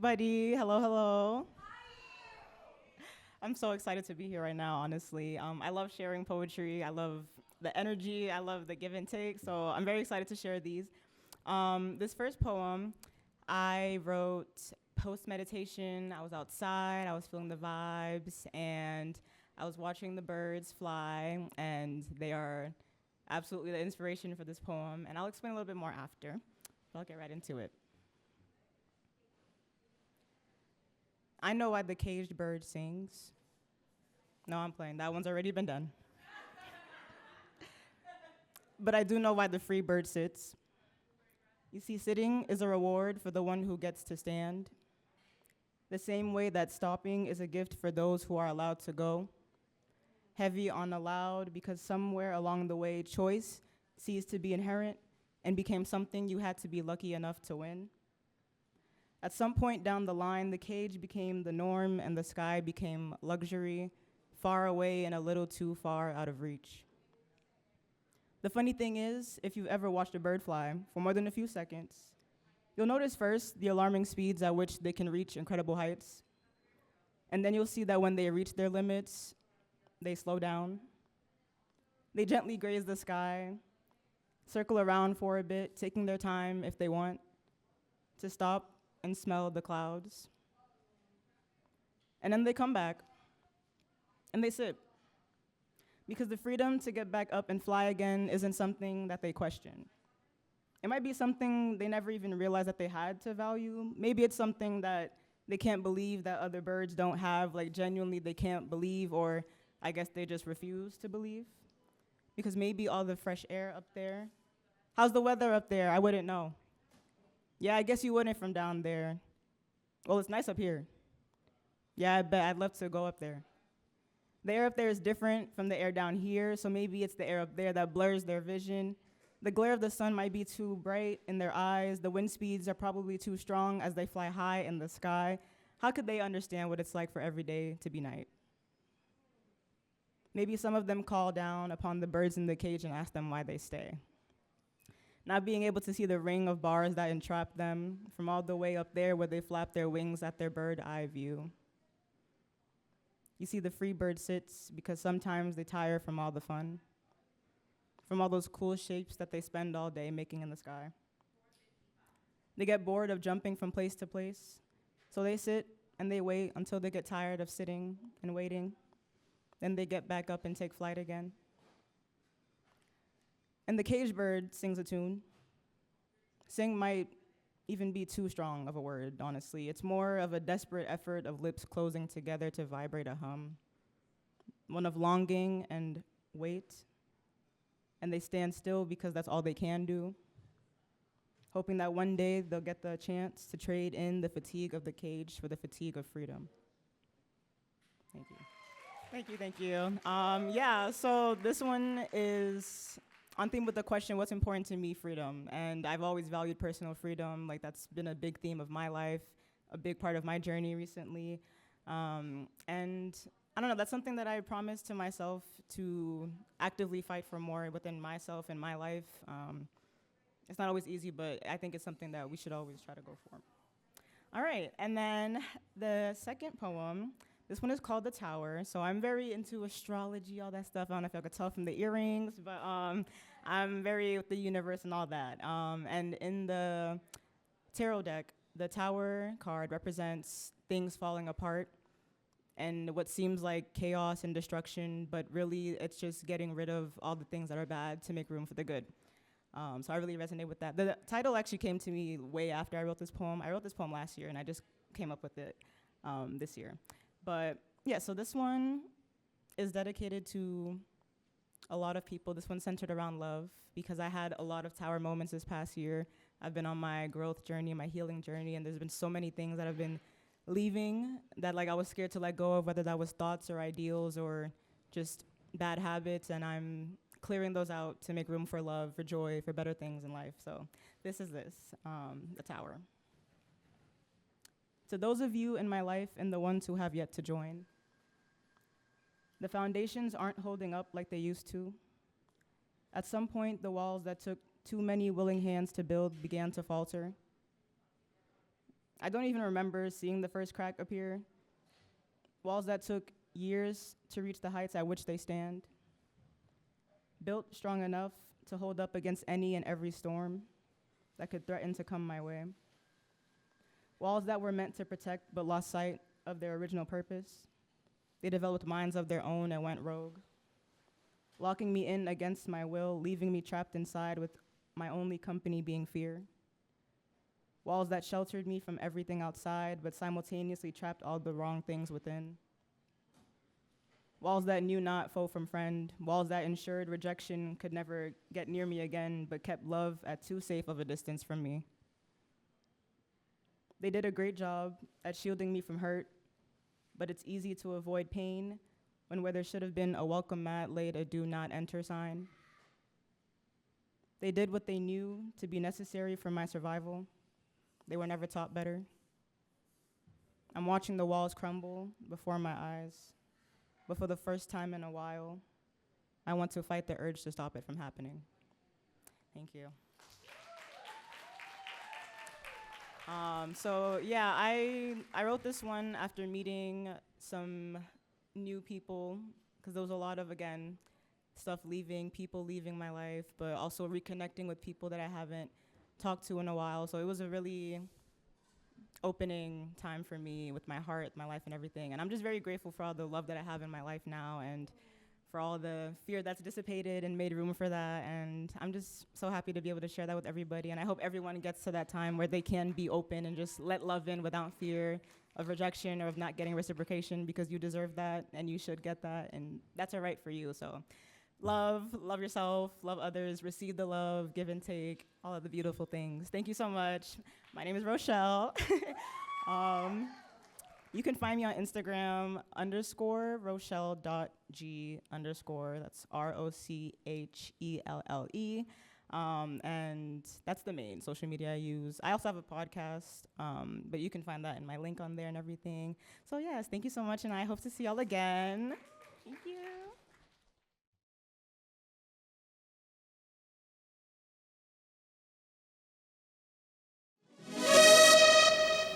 everybody. Hello, hello. I'm so excited to be here right now, honestly. I love sharing poetry. I love the energy. I love the give and take. So I'm very excited to share these. This first poem, I wrote post meditation. I was outside, I was feeling the vibes, and I was watching the birds fly, and they are absolutely the inspiration for this poem. And I'll explain a little bit more after, but I'll get right into it. I know why the caged bird sings. No, I'm playing. That one's already been done. But I do know why the free bird sits. You see, sitting is a reward for the one who gets to stand. The same way that stopping is a gift for those who are allowed to go. Heavy on allowed because somewhere along the way, choice ceased to be inherent and became something you had to be lucky enough to win. At some point down the line, the cage became the norm and the sky became luxury, far away and a little too far out of reach. The funny thing is, if you've ever watched a bird fly for more than a few seconds, you'll notice first the alarming speeds at which they can reach incredible heights. And then you'll see that when they reach their limits, they slow down. They gently graze the sky, circle around for a bit, taking their time if they want to stop and smell the clouds. And then they come back and they sit. Because the freedom to get back up and fly again isn't something that they question. It might be something they never even realized that they had to value. Maybe it's something that they can't believe that other birds don't have, like genuinely they can't believe, or I guess they just refuse to believe. Because maybe all the fresh air up there. How's the weather up there? I wouldn't know. Yeah, I guess you wouldn't from down there. Well, it's nice up here. Yeah, I bet I'd love to go up there. The air up there is different from the air down here, so maybe it's the air up there that blurs their vision. The glare of the sun might be too bright in their eyes. The wind speeds are probably too strong as they fly high in the sky. How could they understand what it's like for every day to be night? Maybe some of them call down upon the birds in the cage and ask them why they stay. Not being able to see the ring of bars that entrap them from all the way up there where they flap their wings at their bird eye view. You see, the free bird sits because sometimes they tire from all the fun, from all those cool shapes that they spend all day making in the sky. They get bored of jumping from place to place, so they sit and they wait until they get tired of sitting and waiting. Then they get back up and take flight again. And the caged bird sings a tune. Sing might even be too strong of a word, honestly. It's more of a desperate effort of lips closing together to vibrate a hum. One of longing and wait. And they stand still because that's all they can do. Hoping that one day they'll get the chance to trade in the fatigue of the cage for the fatigue of freedom. Thank you. Thank you, thank you. Yeah, so this one is on theme with the question, what's important to me, freedom? And I've always valued personal freedom. Like, that's been a big theme of my life, a big part of my journey recently. And I don't know, that's something that I promised to myself to actively fight for more within myself and my life. It's not always easy, but I think it's something that we should always try to go for. All right, and then the second poem, this one is called The Tower. So I'm very into astrology, all that stuff. I don't know if y'all could tell from the earrings, but I'm very with the universe and all that. And in the tarot deck, the Tower card represents things falling apart and what seems like chaos and destruction, but really it's just getting rid of all the things that are bad to make room for the good. So I really resonate with that. The title actually came to me way after I wrote this poem. I wrote this poem last year, and I just came up with it this year. But yeah, so this one is dedicated to a lot of people. This one's centered around love because I had a lot of tower moments this past year. I've been on my growth journey, my healing journey, and there's been so many things that I've been leaving that like I was scared to let go of, whether that was thoughts or ideals or just bad habits, and I'm clearing those out to make room for love, for joy, for better things in life. So this is The Tower. To those of you in my life and the ones who have yet to join, the foundations aren't holding up like they used to. At some point, the walls that took too many willing hands to build began to falter. I don't even remember seeing the first crack appear. Walls that took years to reach the heights at which they stand. Built strong enough to hold up against any and every storm that could threaten to come my way. Walls that were meant to protect but lost sight of their original purpose. They developed minds of their own and went rogue, locking me in against my will, leaving me trapped inside with my only company being fear. Walls that sheltered me from everything outside but simultaneously trapped all the wrong things within. Walls that knew not foe from friend, walls that ensured rejection could never get near me again, but kept love at too safe of a distance from me. They did a great job at shielding me from hurt, but it's easy to avoid pain when where there should have been a welcome mat laid a do not enter sign. They did what they knew to be necessary for my survival. They were never taught better. I'm watching the walls crumble before my eyes. But for the first time in a while, I want to fight the urge to stop it from happening. Thank you. I wrote this one after meeting some new people, because there was a lot of, again, stuff leaving, people leaving my life, but also reconnecting with people that I haven't talked to in a while. So it was a really opening time for me with my heart, my life, and everything. And I'm just very grateful for all the love that I have in my life now and for all the fear that's dissipated and made room for that. And I'm just so happy to be able to share that with everybody. And I hope everyone gets to that time where they can be open and just let love in without fear of rejection or of not getting reciprocation, because you deserve that and you should get that. And that's a right for you. So love yourself, love others, receive the love, give and take, all of the beautiful things. Thank you so much. My name is Rochelle. You can find me on Instagram _Rochelle.G_. That's ROCHELLE. And that's the main social media I use. I also have a podcast, but you can find that in my link on there and everything. So yes, thank you so much, and I hope to see y'all again. Thank you.